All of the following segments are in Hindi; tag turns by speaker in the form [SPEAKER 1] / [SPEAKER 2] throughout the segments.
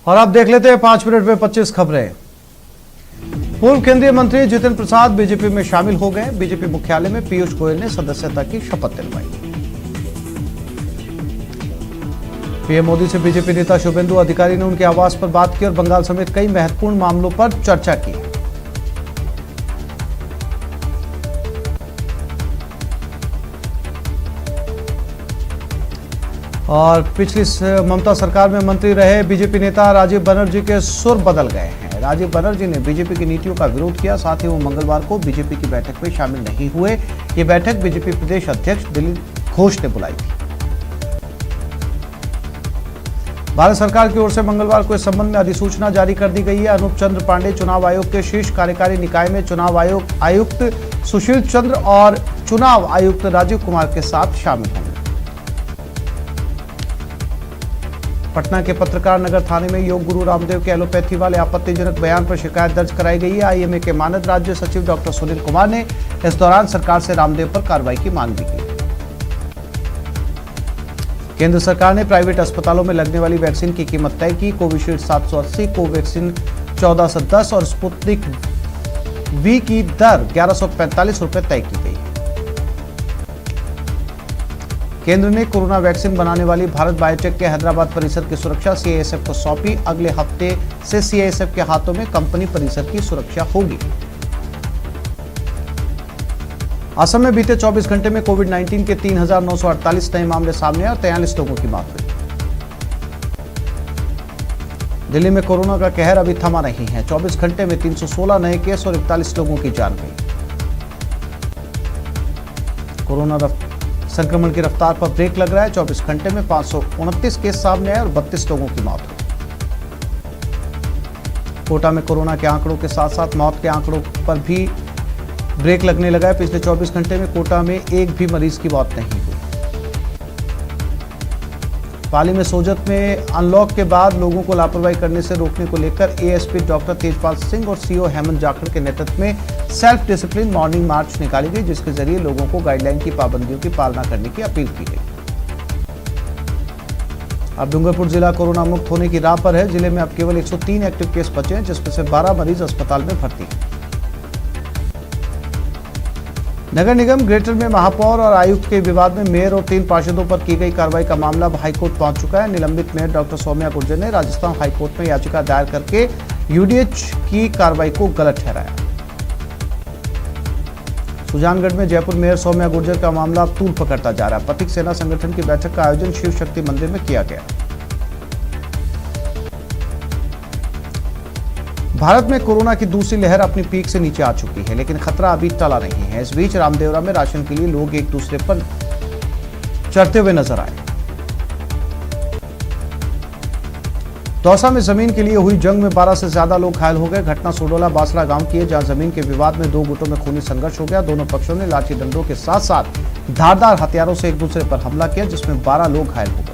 [SPEAKER 1] और अब देख लेते हैं 5 मिनट में 25 खबरें। पूर्व केंद्रीय मंत्री जितेंद्र प्रसाद बीजेपी में शामिल हो गए। बीजेपी मुख्यालय में पीयूष गोयल ने सदस्यता की शपथ दिलवाई। पीएम मोदी से बीजेपी नेता शुभेंदु अधिकारी ने उनके आवास पर बात की और बंगाल समेत कई महत्वपूर्ण मामलों पर चर्चा की। और पिछली ममता सरकार में मंत्री रहे बीजेपी नेता राजीव बनर्जी के सुर बदल गए हैं। राजीव बनर्जी ने बीजेपी की नीतियों का विरोध किया, साथ ही वो मंगलवार को बीजेपी की बैठक में शामिल नहीं हुए। ये बैठक बीजेपी प्रदेश अध्यक्ष दिलीप घोष ने बुलाई थी। भारत सरकार की ओर से मंगलवार को इस संबंध में अधिसूचना जारी कर दी गई है। अनूप चंद्र पांडे चुनाव आयोग के शीर्ष कार्यकारी निकाय में चुनाव आयुक्त सुशील चंद्र और चुनाव आयुक्त राजीव कुमार के साथ शामिल होंगे। पटना के पत्रकार नगर थाने में योग गुरु रामदेव के एलोपैथी वाले आपत्तिजनक बयान पर शिकायत दर्ज कराई गई है। आईएमए के मानद राज्य सचिव डॉक्टर सुनील कुमार ने इस दौरान सरकार से रामदेव पर कार्रवाई की मांग भी की। केंद्र सरकार ने प्राइवेट अस्पतालों में लगने वाली वैक्सीन की कीमत तय की। कोविशील्ड 780, कोवैक्सीन 1410 और स्पुतनिक वी की दर 1145 रुपए तय की गई। केंद्र ने कोरोना वैक्सीन बनाने वाली भारत बायोटेक के हैदराबाद परिसर की सुरक्षा सीआईएसएफ को सौंपी। अगले हफ्ते से सीआईएसएफ के हाथों में कंपनी परिसर की सुरक्षा होगी। असम में बीते 24 घंटे में कोविड-19 के 3,948 नए मामले सामने आए और 43 लोगों की मौत हुई। दिल्ली में कोरोना का कहर अभी थमा नहीं है। 24 घंटे में 316 नए केस और 41 लोगों की जान गई। कोरोना संक्रमण की रफ्तार पर ब्रेक लग रहा है। 24 घंटे में 529 केस सामने आए और 32 लोगों की मौत हुई। कोटा में कोरोना के आंकड़ों के साथ साथ मौत के आंकड़ों पर भी ब्रेक लगने लगा है। पिछले 24 घंटे में कोटा में एक भी मरीज की मौत नहीं हुई। पाली में सोजत में अनलॉक के बाद लोगों को लापरवाही करने से रोकने को लेकर एएसपी डॉक्टर तेजपाल सिंह और सीओ हेमंत जाखड़ के नेतृत्व में सेल्फ डिसिप्लिन मॉर्निंग मार्च निकाली गई, जिसके जरिए लोगों को गाइडलाइन की पाबंदियों की पालना करने की अपील की गई। अब डूंगरपुर जिला कोरोना मुक्त होने की राह पर है। जिले में अब केवल 103 एक्टिव केस बचे हैं, जिसमें से 12 मरीज अस्पताल में भर्ती हैं। नगर निगम ग्रेटर में महापौर और आयुक्त के विवाद में मेयर और 3 पार्षदों पर की गई कार्रवाई का मामला हाईकोर्ट पहुंच चुका है। निलंबित मेयर डॉक्टर सौम्या गुर्जर ने राजस्थान हाईकोर्ट में याचिका दायर करके यूडीएच की कार्रवाई को गलत ठहराया। सुजानगढ़ में जयपुर मेयर सौम्या गुर्जर का मामला तूल पकड़ता जा रहा है। प्रतीक सेना संगठन की बैठक का आयोजन शिव शक्ति मंदिर में किया गया। भारत में कोरोना की दूसरी लहर अपनी पीक से नीचे आ चुकी है, लेकिन खतरा अभी टला नहीं है। इस बीच रामदेवरा में राशन के लिए लोग एक दूसरे पर चढ़ते हुए नजर आए। दौसा में जमीन के लिए हुई जंग में 12 से ज्यादा लोग घायल हो गए। घटना सोडोला बासड़ा गांव की है, जहां जमीन के विवाद में 2 गुटों में खूनी संघर्ष हो गया। दोनों पक्षों ने लाठी डंडों के साथ साथ धारदार हथियारों से एक दूसरे पर हमला किया, जिसमें 12 लोग घायल हो गए।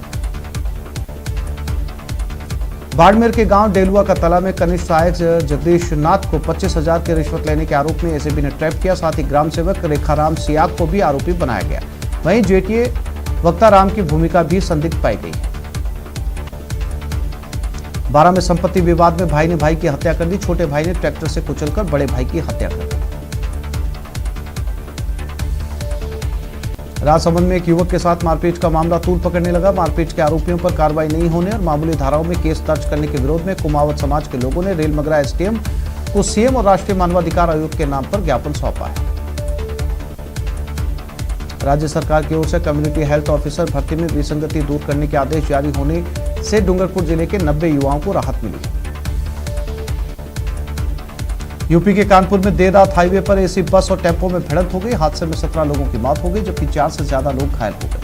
[SPEAKER 1] बाड़मेर के गांव डेलुआ का तला में कनिष्ठ सहायक जगदीश नाथ को 25,000 की रिश्वत लेने के आरोप में एसीबी ने ट्रैप किया। साथ ही ग्राम सेवक रेखाराम सियाग को भी आरोपी बनाया गया। वहीं जेटीए वक्ताराम की भूमिका भी संदिग्ध पाई गई। बारां में संपत्ति विवाद में भाई ने भाई की हत्या कर दी। छोटे भाई ने ट्रैक्टर से कुचलकर बड़े भाई की हत्या कर दी। राजसमंद में एक युवक के साथ मारपीट का मामला तूल पकड़ने लगा। मारपीट के आरोपियों पर कार्रवाई नहीं होने और मामूली धाराओं में केस दर्ज करने के विरोध में कुमावत समाज के लोगों ने रेलमगरा एसडीएम को सीएम और राष्ट्रीय मानवाधिकार आयोग के नाम पर ज्ञापन सौंपा है। राज्य सरकार की ओर से कम्युनिटी हेल्थ ऑफिसर भर्ती में विसंगति दूर करने के आदेश जारी होने से डूंगरपुर जिले के 90 युवाओं को राहत मिली। यूपी के कानपुर में देर रात हाईवे पर एसी बस और टेम्पो में भिड़ंत हो गई। हादसे में 17 लोगों की मौत हो गई, जबकि 4 से ज्यादा लोग घायल हो गए।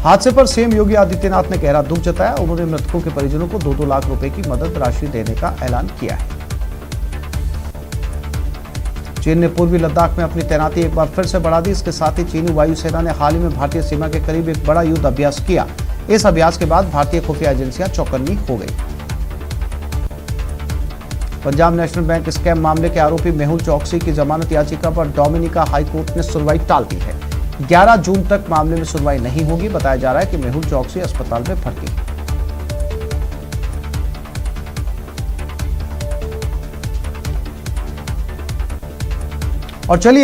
[SPEAKER 1] हादसे पर सीएम योगी आदित्यनाथ ने गहरा दुख जताया। उन्होंने मृतकों के परिजनों को 2-2 लाख रुपए की मदद राशि देने का ऐलान किया है। चीन ने पूर्वी लद्दाख में अपनी तैनाती एक बार फिर से बढ़ा दी। इसके साथ ही चीनी वायुसेना ने हाल ही में भारतीय सीमा के करीब एक बड़ा युद्ध अभ्यास किया। इस अभ्यास के बाद भारतीय खुफिया एजेंसियां चौकन्नी हो गई। पंजाब नेशनल बैंक स्कैम मामले के आरोपी मेहुल चौकसी की जमानत याचिका पर डोमिनिका हाईकोर्ट ने सुनवाई टाल दी है। 11 जून तक मामले में सुनवाई नहीं होगी। बताया जा रहा है कि मेहुल चौकसी अस्पताल में भर्ती है। और चलिए